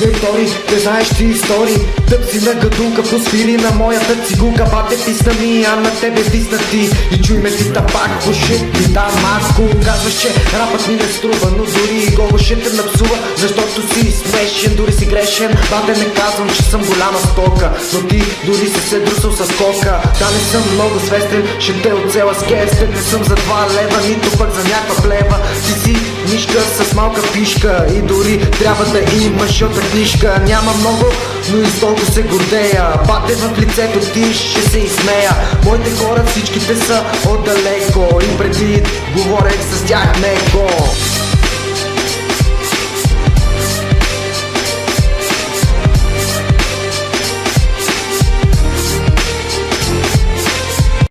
Вектори, не знаеш ти истории. Тъп си на гадулка, посвири на моята цигулка. Бате писна ми, а на тебе висна ти. И чуй ме ти табак, шит ти да маско. Казваш, че рапът ми не струва, но дори и голо ще те напсува, защото си смешен, дори си грешен. Бате, не казвам, че съм голяма стока, но ти дори си се друсал с кока. Да, не съм много свестен, ще те оцела с кестен. Не съм за 2 лева, нито пък за някаква плева. Ти си мишка с малка пишка и дори трябва да имаш ота книжка. Няма много, но и с толкова се гордея. Бате, в лицето ти ще се изсмея. Моите хора всичките са отдалеко и преди говорех с тях меко.